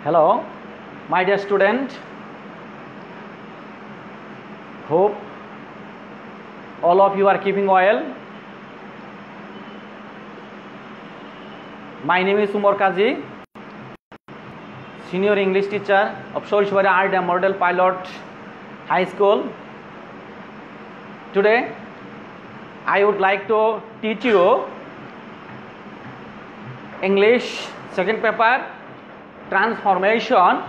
Hello, my dear student. Hope all of you are keeping well. My name is Umar Kazi, Senior English Teacher of Shoishwari Art and Model Pilot High School. Today, I would like to teach you English second paper, transformation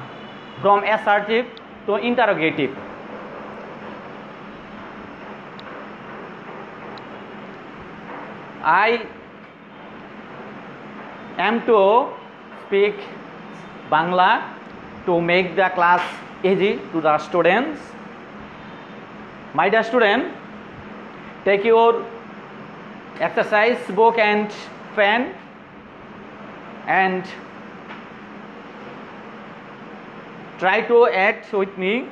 from assertive to interrogative. I am to speak Bangla to make the class easy to the students. My dear student, take your exercise book and pen and try to act with me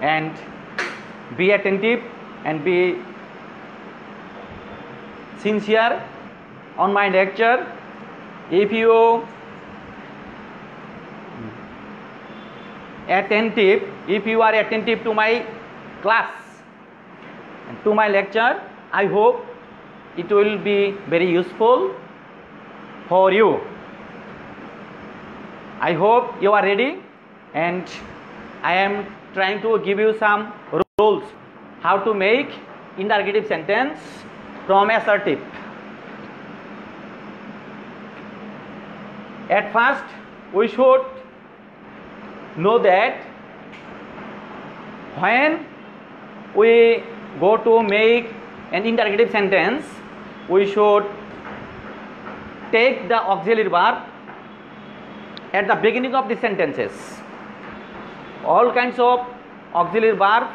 and be attentive and be sincere on my lecture. If you are attentive to my class and to my lecture, I hope it will be very useful for you. I hope you are ready, and I am trying to give you some rules how to make interrogative sentence from assertive. At first, we should know that when we go to make an interrogative sentence, we should take the auxiliary verb at the beginning of the sentences. All kinds of auxiliary verb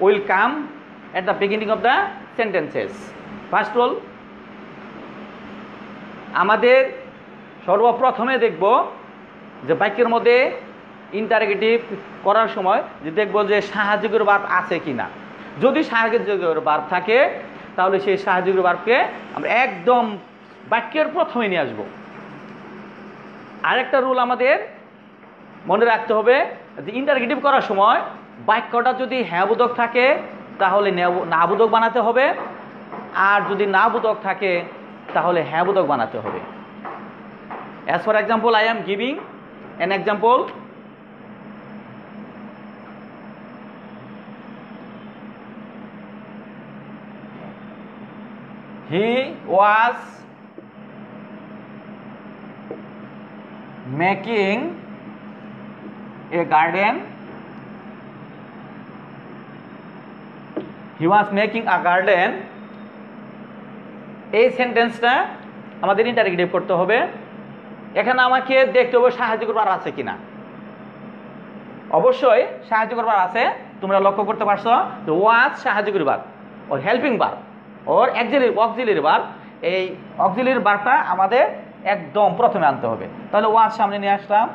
will come at the beginning of the sentences. First of all, আমাদের সর্বপ্রথমে দেখব যে বাক্যের মধ্যে interrogative করার সময় যে দেখব যে সাহায্যকারী ভার্ব আছে কিনা। যদি সাহায্যকারী ভার্ব থাকে তাহলে সেই সাহায্যকারী ভার্বকে আমরা একদম বাক্যের প্রথমে নিয়ে আসব। আরেকটা রুল আমাদের মনে রাখতে হবে যে ইন্টারোগেটিভ করার সময় বাক্যটা যদি হ্যাঁ বোধক থাকে তাহলে না বোধক বানাতে হবে, আর যদি না বোধক থাকে তাহলে হ্যাঁ বোধক বানাতে হবে। As for example, I am giving an example. He was making a garden. He was making a garden. এই সেন্টেন্সটা আমাদের ইন্টারোগেটিভ করতে হবে। এখানে আমাকে দেখতে হবে সাহায্য করবার আছে কিনা। অবশ্যই সাহায্য করবার আছে, তোমরা লক্ষ্য করতে পারছো যে ওয়াজ সাহায্য করবার ওর হেল্পিং ভার্ব ওর অক্সিলারি ভার্ব। এই অক্সিলারি ভার্বটা আমাদের একদম প্রথমে আনতে হবে। তাহলে ওয়াজ সামনে নিয়ে আসলাম,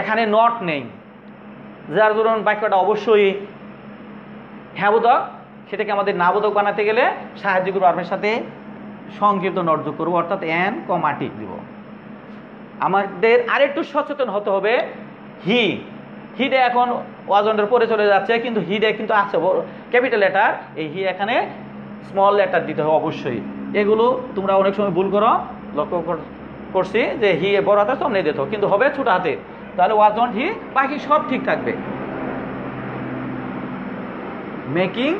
এখানে নট নেই, যার ধরুন বাক্যটা অবশ্যই হ্যাঁ বোধক, সেটাকে আমাদের না বোধক বানাতে গেলে সাহায্য করব ভার্বের সাথে সংক্ষিপ্ত নট যোগ করবো, অর্থাৎ এন কমা টিক দিব। আমাদের আরেকটু সচেতন হতে হবে। হিডে এখন ওয়াজনের পরে চলে যাচ্ছে, কিন্তু হিডে কিন্তু আছে ক্যাপিটাল লেটার, এই হি এখানে স্মল লেটার দিতে হবে অবশ্যই। এগুলো তোমরা অনেক সময় ভুল করো, লক্ষ্য করছি যে হি বড় হাতে সামনে দিত, কিন্তু হবে ছোট হাতে, তাহলে ওয়াজন হি, বাকি সব ঠিক থাকবে। Making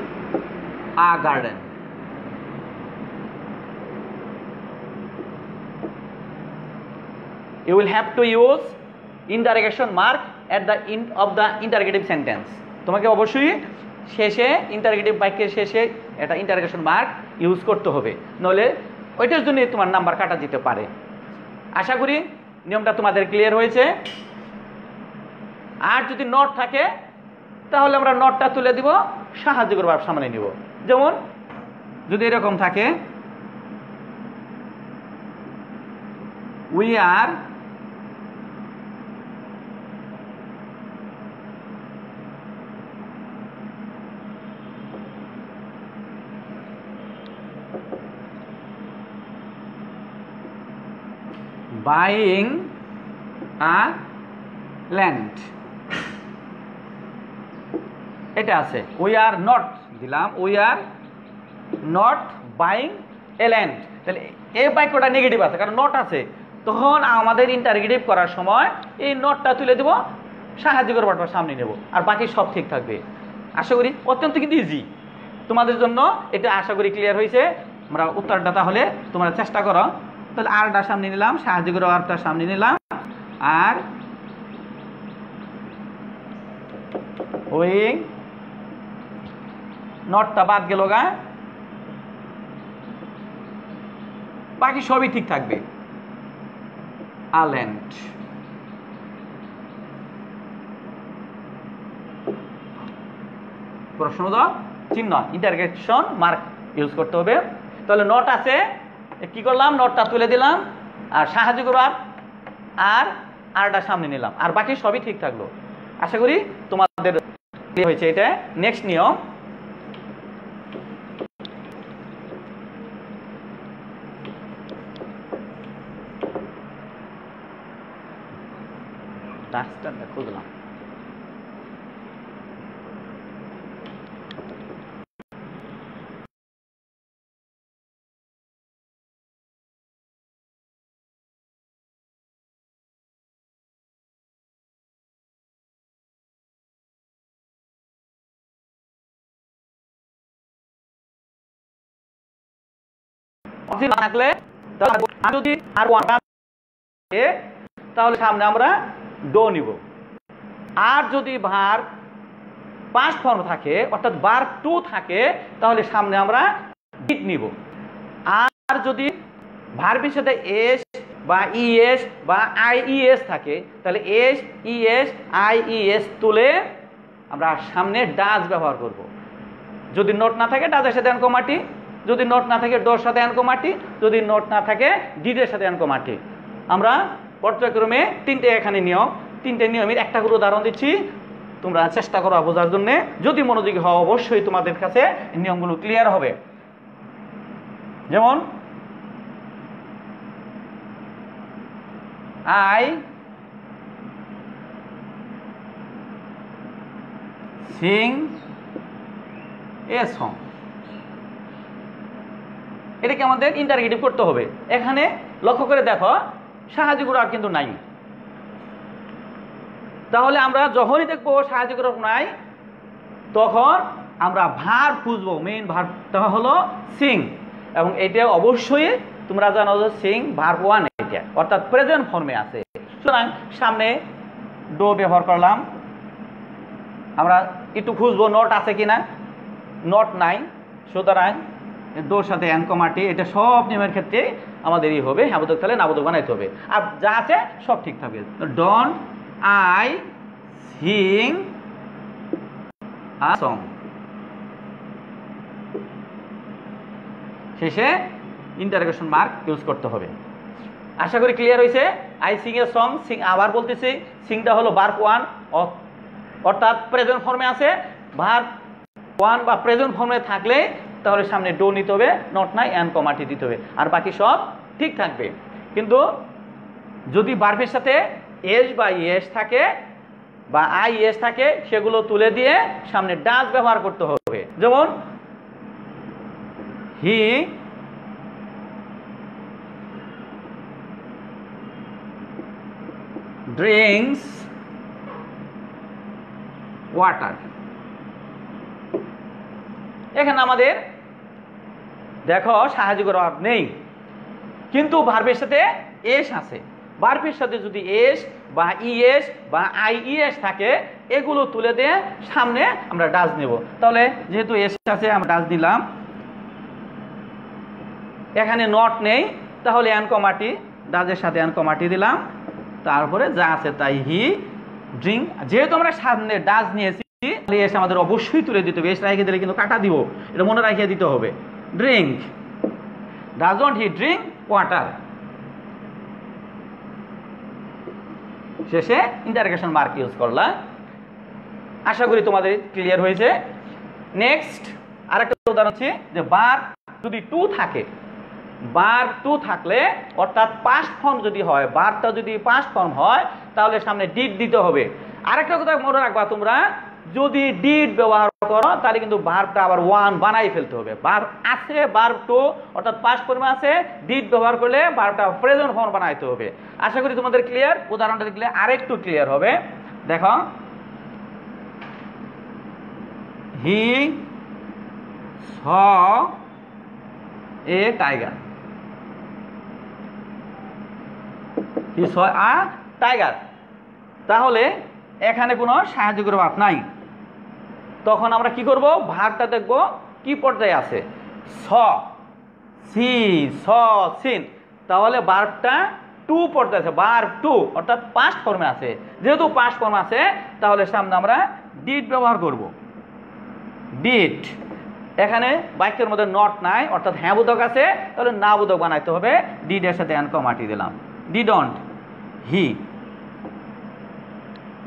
a garden. You will have to use interrogation mark at the end of the interrogative sentence. তোমাকে অবশ্যই শেষে ইন্টারোগেটিভ বাক্যের শেষে এটা ইন্টারোগেশন মার্ক ইউজ করতে হবে, নইলে ওইটার জন্য তোমার নাম্বার কাটা যেতে পারে। আশা করি নিয়মটা তোমাদের ক্লিয়ার হয়েছে। আর যদি নট থাকে তাহলে আমরা নটটা তুলে দিব, সাহায্য করব সামনে নিব। যেমন যদি এরকম থাকে, we are buying a land, এটা আছে। উই আর নট দিলাম, we are not buying a land, তাহলে এই বাক্যটা নেগেটিভ আছে কারণ নট আছে। তখন আমাদের ইন্টারগেটিভ করার সময় এই নটটা তুলে দেব, সাহায্যকর ভার্বটা সামনে নেব, আর বাকি সব ঠিক থাকবে। আশা করি অত্যন্ত কিন্তু ইজি তোমাদের জন্য, এটা আশা করি ক্লিয়ার হয়েছে। আমরা উত্তরটা তাহলে তোমরা চেষ্টা করো। তাহলে আরটা সামনে নিলাম, সাহায্যকর ভার্বটা সামনে নিলাম, আর ওই নটটা বাদ গেল গা, বাকি সবই ঠিক থাকবে। আল্যান্ড, প্রশ্নবোধক চিহ্ন ইন্টারগেশন মার্ক ইউজ করতে হবে। তাহলে নট আছে, কি করলাম, নটটা তুলে দিলাম, আর সাহায্য করলাম, আর আরটা সামনে নিলাম, আর বাকি সবই ঠিক থাকলো। আশা করি তোমাদের হয়েছে। এটা নেক্সট নিয়ম, ডাস্টারটা খুঁজলাম। থাকলে যদি আর তাহলে সামনে আমরা ডো নিব। আর যদি ভার্ব পাস্ট ফর্ম থাকে অর্থাৎ ভার্ব টু থাকে তাহলে সামনে আমরা ডিড নিব। আর যদি ভার্বের সাথে এস বা ইএস বা আইইএস থাকে তাহলে এস ইএস আইইএস তুলে আমরা সামনে ডাজ ব্যবহার করব। যদি নোট না থাকে ডাজের সাথে অ্যানকোমাটি, যদি নোট না থাকে ডোর সাথে অ্যানকোমাটি, যদি নোট না থাকে ডিডের সাথে অ্যানকোমাটি। আমরা পর্যায়ক্রমে তিনটে এখানে নিয়ম, তিনটে নিয়মের একটা করে উদাহরণ দিচ্ছি, তোমরা চেষ্টা করো বোঝার জন্য। যদি মনোযোগী হও অবশ্যই তোমাদের কাছে নিয়মগুলো ক্লিয়ার হবে। যেমন আই সিং এ সং, এটাকে আমাদের ইন্টারগেটিভ করতে হবে। এখানে লক্ষ্য করে দেখো সাহায্যকর আর কিন্তু নাই, তাহলে আমরা যখনই দেখবো সাহায্যকর নাই তখন আমরা ভার্ব খুঁজবো। মেইন ভার্বটা হলো সিং, এবং এটা অবশ্যই তোমরা জানো যে সিং ভার্ব ওয়ান, এটা অর্থাৎ প্রেজেন্ট ফর্মে আছে। সুতরাং সামনে ডো ব্যবহার করলাম, আমরা একটু খুঁজবো নট আছে কিনা, নট নাই, সুতরাং ডোর সাথে অ্যানকোমাটি, এটা সব নিয়মের ক্ষেত্রে আমাদের ই হবে, হ্যাঁ বোধক তাহলে না বোধক বানাইতে হবে, আর যা আছে সব ঠিক থাকবে। Don't I sing a song, শেষে ইন্টারগেশন মার্ক ইউজ করতে হবে। আশা করি ক্লিয়ার হয়েছে। I sing a song, Singh আবার বলতেছি, সিংটা হলো ভার্ব ওয়ান অর্থাৎ প্রেজেন্ট ফর্মে আছে। ভার্ব ওয়ান বা প্রেজেন্ট ফর্মে থাকলে তাহলে সামনে ডো নিতে হবে, নট নাই অ্যানকোমাটি দিতে হবে, আর বাকি সব ঠিক থাকবে। কিন্তু যদি ভার্বের সাথে এস বা ইএস থাকে বা আইএস থাকে সেগুলো তুলে দিয়ে সামনে ডাজ ব্যবহার করতে হবে। যেমন হি ড্রিঙ্কস ওয়াটার। এখানে আমাদের দেখো সাহায্যকর ভার্ব নেই, কিন্তু ভার্বের সাথে এস আছে। ভার্বের সাথে যদি এস বা ইএস বা আইইএস থাকে এগুলো তুলে দিয়ে সামনে আমরা ডাজ নেব। তাহলে যেহেতু এস আছে আমরা ডাজ নিলাম, এখানে নট নেই তাহলে অ্যানকোমাটি, ডাজের সাথে অ্যানকোমাটি দিলাম, তারপরে যা আছে তাই হি ড্রিঙ্ক। যেহেতু আমরা সামনে ডাজ নিয়েছি এস আমাদের অবশ্যই তুলে দিতে হবে, এস রাখিয়ে দিলে কিন্তু কাটা দিব, এটা মনে রাখিয়ে দিতে হবে। Drink, doesn't he drink water, শেষে ইন্টারগেশন মার্ক ইউজ করলাম। আশা করি তোমাদের ক্লিয়ার হয়েছে। নেক্সট আরেকটা উদাহরণ হচ্ছে যে ভার্ব যদি টু থাকে ভার্ব টু থাকলে অর্থাৎ পাস্ট ফর্ম যদি হয়, ভার্বটা যদি পাস্ট ফর্ম হয় তাহলে সামনে ডিড দিতে হবে। আরেকটা কথা মনে রাখবা তোমরা, যদি ডিড ব্যবহার করো তাহলে কিন্তু ভার্বটা আবার ওয়ান বানাই ফেলতে হবে। ভার্ব আছে, ভার্ব টু অর্থাৎ পাস্ট ফর্মে আছে, ডিড ব্যবহার করলে ভার্বটা প্রেজেন্ট ফর্ম বানাইতে হবে। আশা করি তোমাদের ক্লিয়ার। উদাহরণটা দেখলে আরেকটু ক্লিয়ার হবে। দেখো, হি স a tiger, he saw a tiger. তাহলে এখানে কোনো সাহায্যকারী ভার্ব নাই। তখন আমরা কি করব, ভার্বটা দেখব কি পর্যায়ে আছে, স, সি, স, সিন। তাহলে ভার্বটা টু পর্যায়ে আছে, ভার্ব টু অর্থাৎ পাস্ট ফর্মে আছে। যেহেতু পাস্ট ফর্ম আছে তাহলে সামনে আমরা ডিড ব্যবহার করব, ডিড। এখানে বাক্যের মধ্যে নট নাই অর্থাৎ হ্যাঁ বোধক আছে, তাহলে না বোধক বানাইতে হবে। ডিড এর সাথে অ্যান কমাটি দিলাম, ডিডন্ট, হি।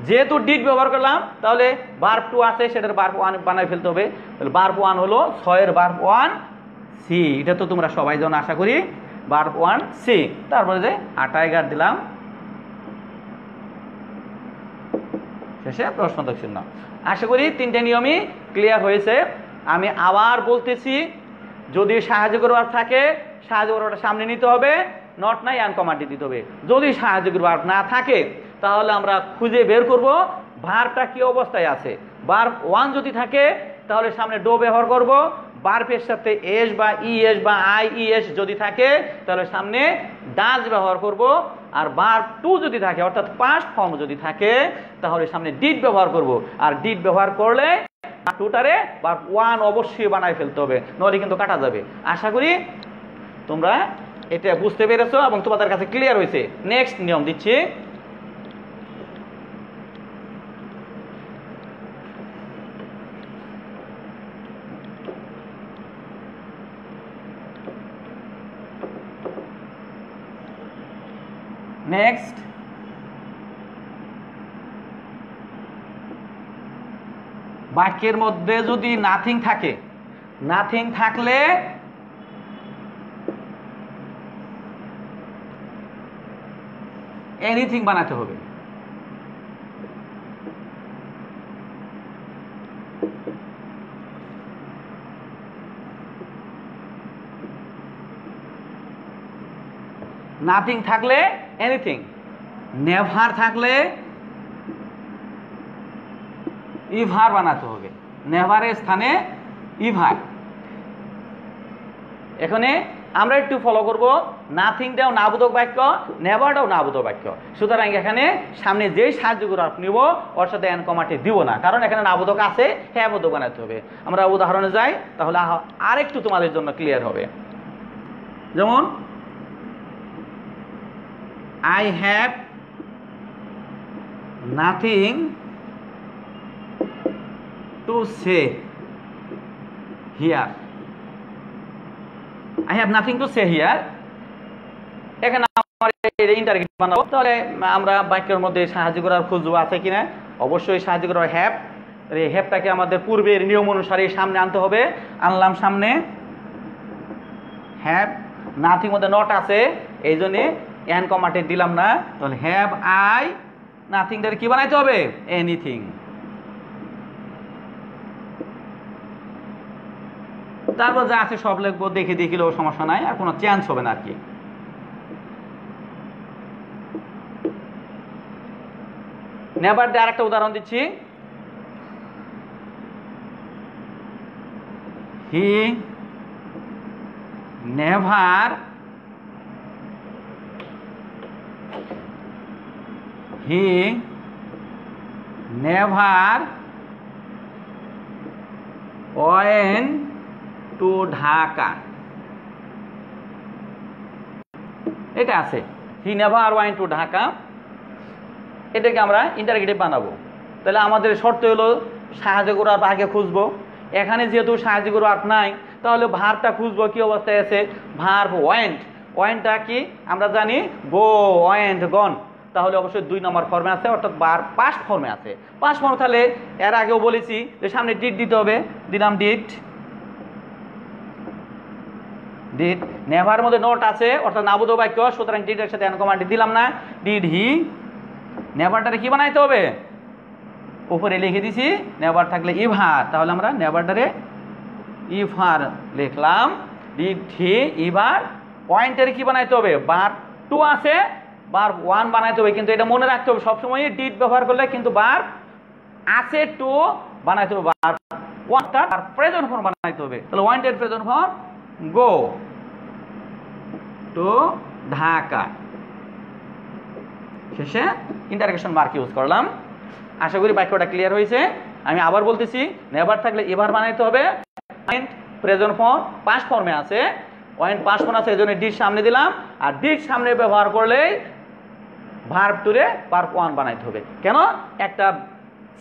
যেহেতু ডিড ব্যবহার করলাম তাহলে ভার্ব টু আছে, সেটার ভার্ব ওয়ান বানাই ফেলতে হবে। তাহলে ভার্ব ওয়ান হলো ছয়ের ভার্ব ওয়ান সি, এটা তো তোমরা সবাই জানো আশা করি। ভার্ব ওয়ান সি, তারপরে যে টাইগার দিলাম, শেষে প্রশ্নবোধক চিহ্ন। আশা করি তিনটে নিয়মই ক্লিয়ার হয়েছে। আমি আবার বলতেছি, যদি সাহায্যকারী ভার্ব থাকে সাহায্যকারী ভার্বটা সামনে নিতে হবে, নট নাই অ্যান কমাটি দিতে হবে। যদি সাহায্যকারী ভার্ব না থাকে তাহলে আমরা খুঁজে বের করব ভার্বটা কি অবস্থায় আছে। ভার্ব ওয়ান যদি থাকে তাহলে সামনে ডো ব্যবহার করব। ভার্বের সাথে এস বা ইএস বা আইইএস যদি থাকে তাহলে সামনে ডাজ ব্যবহার করব। আর ভার্ব টু যদি থাকে অর্থাৎ পাস্ট ফর্ম যদি থাকে তাহলে সামনে ডিড ব্যবহার করব। আর ডিড ব্যবহার করলে টুটারে ভার্ব ওয়ান অবশ্যই বানাই ফেলতে হবে, নইলে কিন্তু কাটা যাবে। আশা করি তোমরা এটা বুঝতে পেরেছো এবং তোমাদের কাছে ক্লিয়ার হয়েছে। নেক্সট নিয়ম দিচ্ছি। নেক্সট, বাক্যের মধ্যে যদি নাথিং থাকে, নাথিং থাকলে এনিথিং বানাতে হবে। নাথিং থাকলে এনিথিং, নেভার থাকলে ইভার বানাতে হবে, নেভারের স্থানে ইভার। এখানে আমরা একটু ফলো করব, নাথিংটাও নাবোধক বাক্য, নেভারটাও নাবোধক বাক্য। সুতরাং এখানে সামনে যেই সাহায্যকারী ভার্ব নিব ওর সাথে অ্যান কমাটি দিব না, কারণ এখানে নাবোধক আছে, হ্যাঁ বোধক বানাতে হবে। আমরা উদাহরণে যাই, তাহলে আরেকটু তোমাদের জন্য ক্লিয়ার হবে। যেমন, I have nothing to say here. I have nothing to say here. এখানে আমরা ইন্টারগেটিভ বানাবো। তাহলে আমরা বাক্যের মধ্যে সাহায্য করার খুঁজবো আছে কিনা। অবশ্যই সাহায্য করার হ্যাভ, এই হ্যাভটাকে আমাদের পূর্বের নিয়ম অনুসারে সামনে আনতে হবে। আনলাম সামনে হ্যাভ, নাথিং মধ্যে নট আছে এই জন্যে অ্যান কমাটে দিলাম না। তাহলে হ্যাভ আই নাথিং দ্বারা কি বানাইতে হবে, এনিথিং। তারপর যা আছে সব লিখবো, দেখে দেখিলেও সমস্যা নাই, আর কোনো চেঞ্জ হবে না আর কি। নেভার দিয়ে আরেকটা উদাহরণ দিচ্ছি। He never he never went to Dhaka. এটা আছে, he never went to Dhaka। এটাকে আমরা ইন্টারগেটিভ বানাবো। তাহলে আমাদের শর্ত হলো সাহায্য করার আগে খুঁজবো। এখানে যেহেতু সাহায্য করার নাই তাহলে ভার্বটা খুঁজবো কি অবস্থায় আছে। ভার্ব ওয়েন্ট, ওয়েন্টটা কি আমরা জানি, গো, ওয়েন্ট, গন। তাহলে অবশ্যই 2 নম্বর ফর্মে আছে, অর্থাৎ ভার্ব পাস্ট ফর্মে আছে। পাস্ট ফর্ম তাহলে এর আগেও বলেছি যে সামনে ডিড দিতে হবে, দিলাম ডিড, ডিড নেভার মধ্যে নট আছে অর্থাৎ নাবোধক বাক্য, সুতরাং ডিড এর সাথে এন কমাটি দিলাম না। ডিড হি, নেভারটারে কি বানাইতে হবে? উপরে লিখে দিছি নেভার থাকলে ইভার, তাহলে আমরা নেভারটারে ইভার লিখলাম। ডিড হি ইভার, পয়েন্টের কি বানাইতে হবে? ভার্ব টু আছে, ভার্ব ওয়ান বানাইতে হবে, কিন্তু এটা মনে রাখতে হবে সবসময় ডিড ব্যবহার করলে কিন্তু ভার্ব আছে টু বানাইতে হবে, ভার্ব ওয়ানটা আর প্রেজেন্ট ফর্ম বানাইতে হবে। তাহলে wanted present form go to Dhaka. শেষে ইন্টারগেশন মার্ক ইউজ করলাম। আশা করি বাক্যটা ক্লিয়ার হয়েছে। আমি আবার বলতেছি, নেভার থাকলে এভার বানাইতে হবে, ওয়ান্ট প্রেজেন্ট ফর্ম পাস্ট ফর্মে আছে, ওয়ান্ট পাস্ট ফর্ম আছে এজন্য ডিড সামনে দিলাম, আর ডিড সামনে ব্যবহার করলেই ভার্ব টুরে ভার্ব ওয়ান বানাইতে হবে। কেন? একটা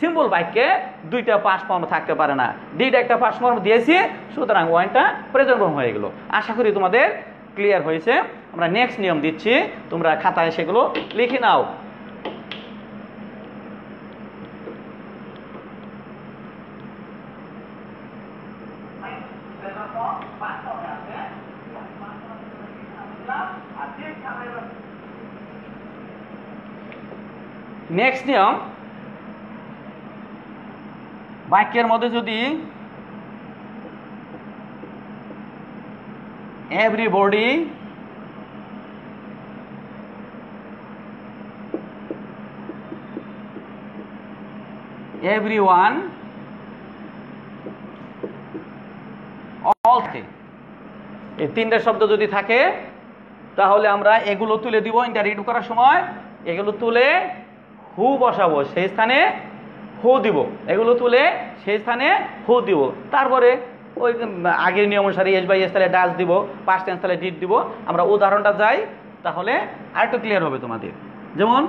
সিম্পল বাক্যে দুইটা পাস্ট ফর্ম থাকতে পারে না, ডিড একটা পাস্ট ফর্ম দিয়েছি, সুতরাং ওয়ানটা প্রেজেন্ট ফর্ম হয়ে গেল। আশা করি তোমাদের ক্লিয়ার হয়েছে। আমরা নেক্সট নিয়ম দিচ্ছি, তোমরা খাতায় সেগুলো লিখে নাও। নেক্সট নিয়ম, বাক্যের মধ্যে যদি এভরিবডি, এভরিওয়ান, অল থাকে, এই তিনটা শব্দ যদি থাকে তাহলে আমরা এগুলো তুলে দিব ইন্টারভিউ করার সময়। এগুলো তুলে হু বসাবো, সেই স্থানে হু দিব, এগুলো তুলে সেই স্থানে হু দিব। তারপরে ওই আগের নিয়ম অনুসারে এস বাই এস তাহলে ডাস দিব, পাস্ট টেন্স তাহলে ডিড দিব। আমরা উদাহরণটা যাই, তাহলে আরেকটু ক্লিয়ার হবে তোমাদের। যেমন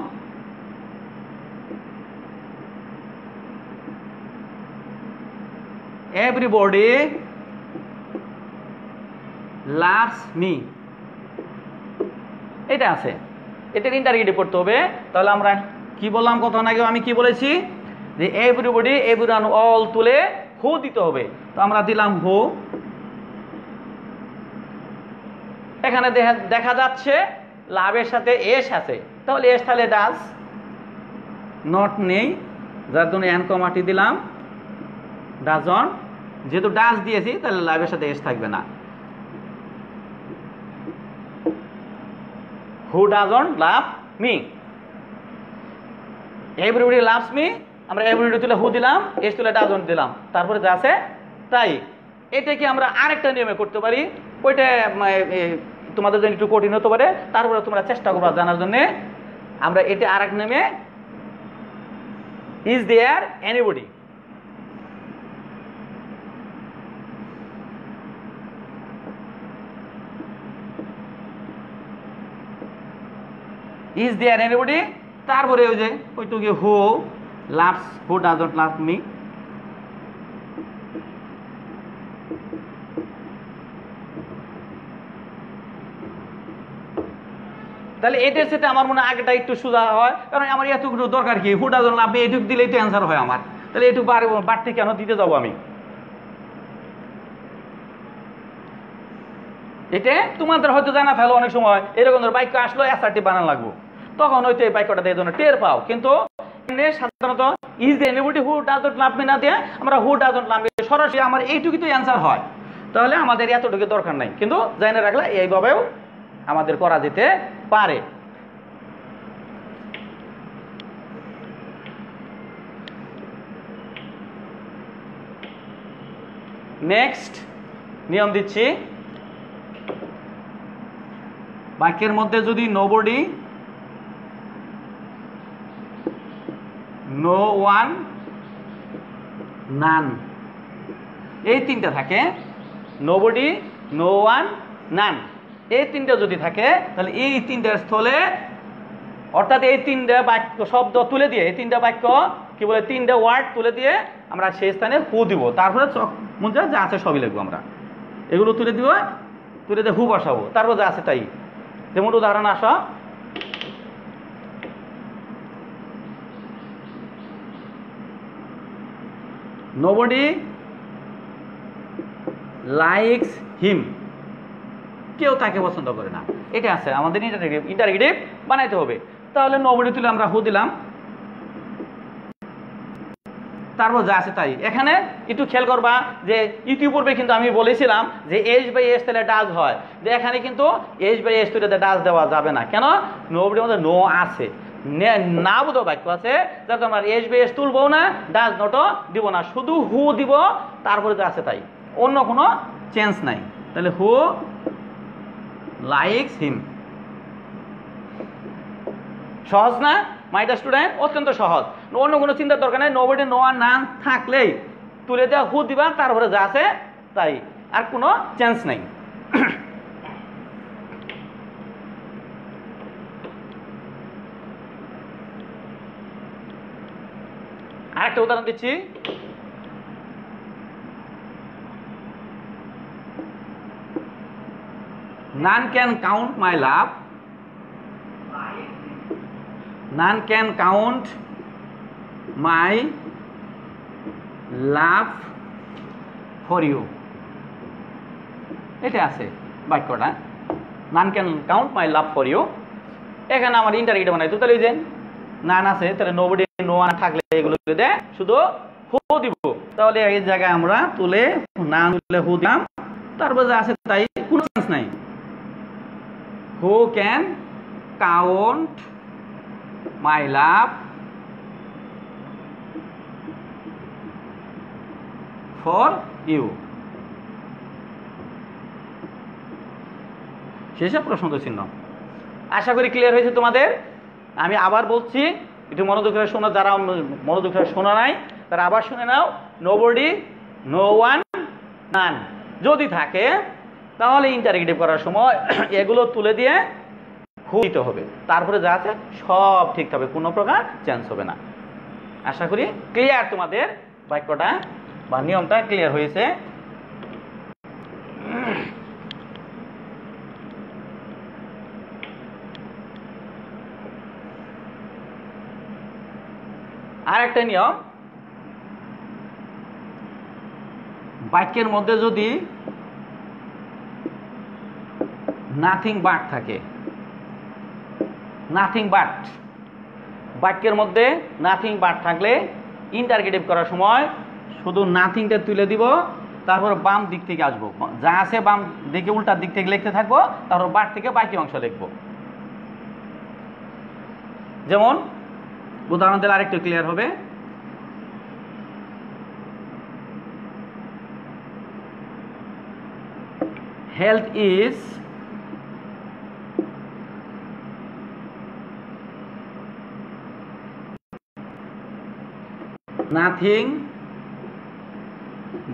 এভরিবডি লাভস মি, এটা আছে, এটার ইন্টারগেটিভ করতে হবে। তাহলে আমরা কি বললাম কতক্ষণ আগে? আমি কি বলেছি যে এভরিবডি, এভরিওয়ান, অল তুলে হু দিতে হবে। তো আমরা দিলাম হু। এখানে দেখা যাচ্ছে লাভের সাথে এস আছে, তাহলে এস তাহলে ডাস, নট নেই, যার জন্য এন কমাটি দিলাম, ডাজন, যেহেতু ডাস দিয়েছি তাহলে লাভের সাথে এস থাকবে না। Who doesn't love me, everybody loves me, আমরা এভরিবডি তুলে হু দিলাম, এস তুলে ডাজন্ট দিলাম, তারপরে যা আছে তাই। এটাকে আমরা আরেকটা নিয়মে করতে পারি, ওইটা তোমাদের জন্য একটু কঠিন হতে পারে, তারপরে তোমরা চেষ্টা করবা জানার জন্য। আমরা এটা আরেক নিয়মে, is there anybody, is there anybody, তারপরে ওই যে ওইটুকু who loves, who doesn't love me. তাহলে এটার সাথে আমার মনে হয় আগেটা একটু সোজা হয়, কারণ আমার এতটুকু দরকার কি? হু ডাজন্ট লাভ মি এইটুকু দিলেই তো অ্যান্সার হয় আমার, তাহলে একটু বাড়তি কেন দিতে যাবো আমি? এটা তোমাদের হয়তো জানা ফেলো, অনেক সময় এরকম বাক্য আসলো অ্যাসার্টিভ বানান লাগবো, তখন হয়তো এই বাক্যটা দিয়ে জন্য টের পাও। কিন্তু সাধারণত is the anybody who doesn't love me না দিয়ে আমরা হু ডাজন্ট লাভ মি সরাসরি আমার এইটুকুই তো অ্যান্সার হয়, তাহলে আমাদের এতটুকু দরকার নাই। কিন্তু জেনে রাখলে এইভাবেও আমাদের করা যেতে পারে। নেক্সট নিয়ম দিচ্ছি, বাক্যের মধ্যে যদি নোবডি, নো ওয়ান, নান, এই তিনটা থাকে, নোবডি, নো ওয়ান, নান, এই তিনটা যদি থাকে তাহলে এই তিনটার স্থলে, অর্থাৎ এই তিনটা বাক্য শব্দ তুলে দিয়ে, এই তিনটা বাক্য কি বলে, তিনটা ওয়ার্ড তুলে দিয়ে আমরা সেই স্থানে হু দিব, তারপরে মনে যা আছে সবই লিখবো। আমরা এগুলো তুলে দিব, তুলে দিয়ে হু বসাবো, তারপর যা আছে তাই। যেমন উদাহরণ আসো, nobody likes him, কেউ তাকে পছন্দ করে না। এটা আছে আমাদের ইন্টারগেটিভ বানাইতে হবে। তাহলে নোবডি তুলে আমরা হু দিলাম, তারপর যা আছে তাই। এখানে একটু খেয়াল করবা যে ইতিপূর্বে কিন্তু আমি বলেছিলাম যে এস বাই এস তাহলে ডাজ হয়, যে এখানে কিন্তু এস বাই এস তুলে ডাজ দেওয়া যাবে না। কেন? নোবডির মধ্যে নো আছে, না বোধ বাক্য আছে, যাতে আমরা এস বাই এস তুলবো না, ডাজ নটও দিব না, শুধু হু দিব, তারপরে যা আছে তাই, অন্য কোনো চেঞ্জ নাই। তাহলে হু লাইকস হিম। সহজ না মাই ডিয়ার স্টুডেন্ট? অত্যন্ত সহজ, অন্য কোনো চিন্তার দরকার নেই। নোবডি নো আর নান থাকলেই তুলে দেওয়া, হু দিবা, তারপরে যা আছে তাই, আর কোনো চেঞ্জ নেই। আরেকটা উদাহরণ দিচ্ছি। None can count my love. None can count my love for you. এটা আছে বাক্যটা, none can count my love for you. এখানে আমার ইন্টারগেটিভ বানাইতো, তাহলে এই যে নান আছে, তাহলে নোবডি নো ওয়ান থাকলে এগুলো দে শুধু হু দিব। তাহলে এই জায়গায় আমরা তুলে নান তুলে হু দিলাম, তারপর যা আছে তাই, কোনো চান্স নাই। Who can count my love for you. শেষে প্রশ্ন চিহ্ন। আশা করি ক্লিয়ার হয়েছে তোমাদের। আমি আবার বলছি, একটু মনোযোগ করে শোনো, যারা মনোযোগ করে শোনা নাই তারা আবার শুনে নাও। নোবডি, নো ওয়ান, নান যদি থাকে তাহলে ইন্টারগেটিভ করার সময় এগুলো তুলে দিয়ে হু দিতে হবে, তারপরে যা আছে সব ঠিক হবে, কোনো প্রকার চেঞ্জ হবে না। আশা করি ক্লিয়ার তোমাদের বাক্যটা বা নিয়মটা ক্লিয়ার হয়েছে। আর একটা নিয়ম, বাক্যের মধ্যে যদি নাথিং বাট থাকে, নাথিং বাট, বাক্যের মধ্যে নাথিং বাট থাকলে ইন্টারগেটিভ করার সময় শুধু নাথিংটা তুলে দিব, তারপর বাম দিক থেকে আসবো, যা আছে বাম দিকে উল্টার দিক থেকে লিখতে থাকবো, তারপর বাট থেকে বাকি অংশ লিখবো। যেমন উদাহরণ দিলে আরেকটু ক্লিয়ার হবে। Health is nothing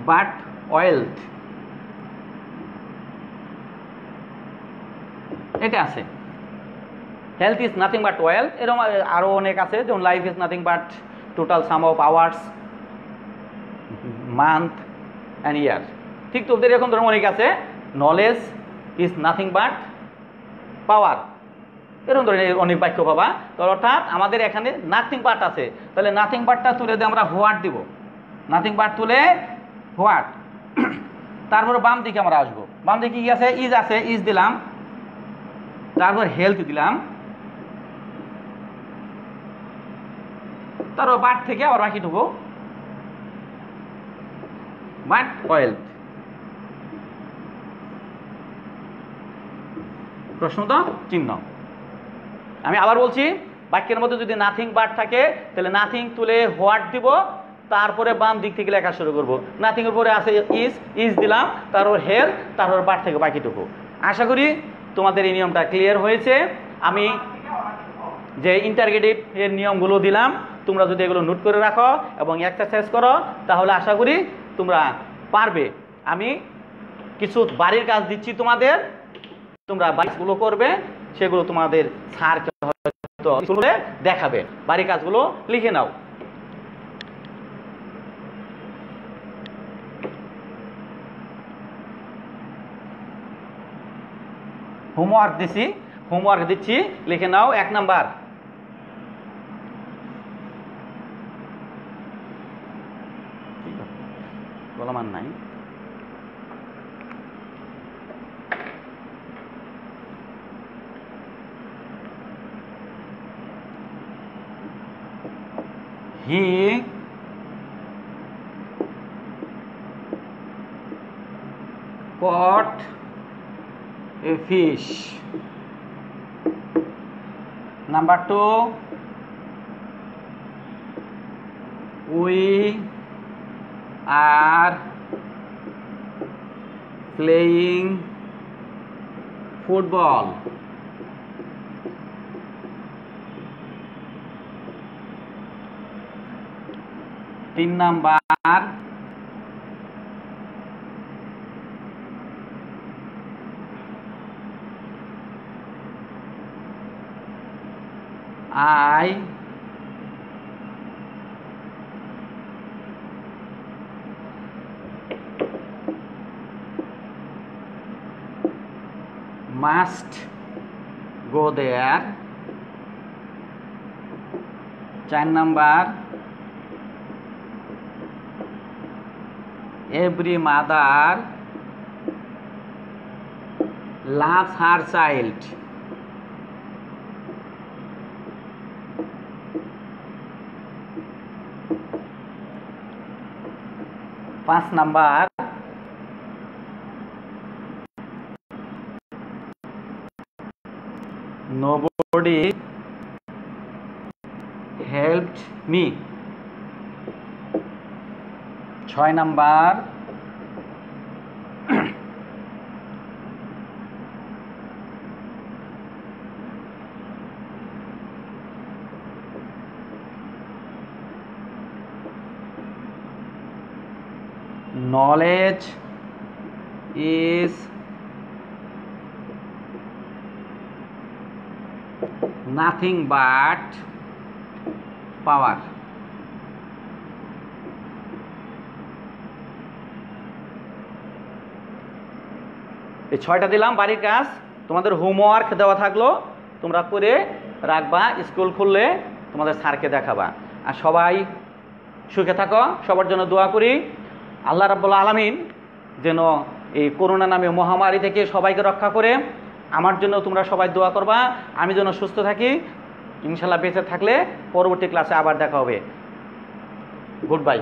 but wealth. এটা আছে health is nothing but wealth, এরকম আরও অনেক আছে, যেমন life is nothing but total sum of hours, month and year. ঠিক তো এরকম ধরনের অনেক আছে। Knowledge is nothing but power, এরকম ধরনের অনেক বাক্য পাবা। তো অর্থাৎ আমাদের এখানে নাথিং বাট আছে, তাহলে নাথিং বাটটা তুলে দিয়ে আমরা হোয়াট দিব, নাথিং বাট তুলে হোয়াট, তারপরে বাম দিকে আমরা আসবো, বাম দিকে কি আছে, ইজ আছে, ইজ দিলাম, তারপর হেলথ দিলাম, তারপর বাট থেকে আবার বাকিটুকু বাট ওয়েলথ। প্রশ্ন তো চিহ্ন। আমি আবার বলছি, বাক্যের মধ্যে যদি নাথিং বাট থাকে তাহলে নাথিং তুলে হোয়াট দিব, তারপরে বাম দিক থেকে লেখা শুরু করব। নাথিং এর পরে আছে ইজ, ইজ দিলাম, তারপর হেলথ, তারপর বাট থেকে বাকিটুকু। আশা করি তোমাদের এই নিয়মটা ক্লিয়ার হয়েছে। আমি যে ইন্টারগেটিভ এর নিয়মগুলো দিলাম, তোমরা যদি এগুলো নোট করে রাখো এবং এক্সারসাইজ করো, তাহলে আশা করি তোমরা পারবে। আমি কিছু বাড়ির কাজ দিচ্ছি তোমাদের, তোমরা বাড়িগুলো করবে, সেগুলো তোমাদের স্যারকে হয়তো স্কুলে দেখাবে। বাড়ির কাজগুলো লিখে নাও। হোমওয়ার্ক দিচ্ছি, হোমওয়ার্ক দিচ্ছি, লিখে নাও। 1 নাম্বার, বলা মান নাই, হি caught a fish. Number 2, we are playing football. তিন number, I must go there. 4 number, every mother loves her child. 5 number, nobody helped me. 6 number, knowledge is nothing but power. এই 6টা দিলাম বাড়ির কাজ, তোমাদের হোমওয়ার্ক দেওয়া থাকলো, তোমরা করে রাখবা, স্কুল খুললে তোমাদের স্যারকে দেখাবা। আর সবাই সুখে থাকো, সবার জন্য দোয়া করি। আল্লাহ রাব্বুল আলামিন যেন এই করোনা নামে মহামারী থেকে সবাইকে রক্ষা করে। আমার জন্য তোমরা সবাই দোয়া করবা, আমি যেন সুস্থ থাকি। ইনশাল্লাহ বেঁচে থাকলে পরবর্তী ক্লাসে আবার দেখা হবে। Good bye.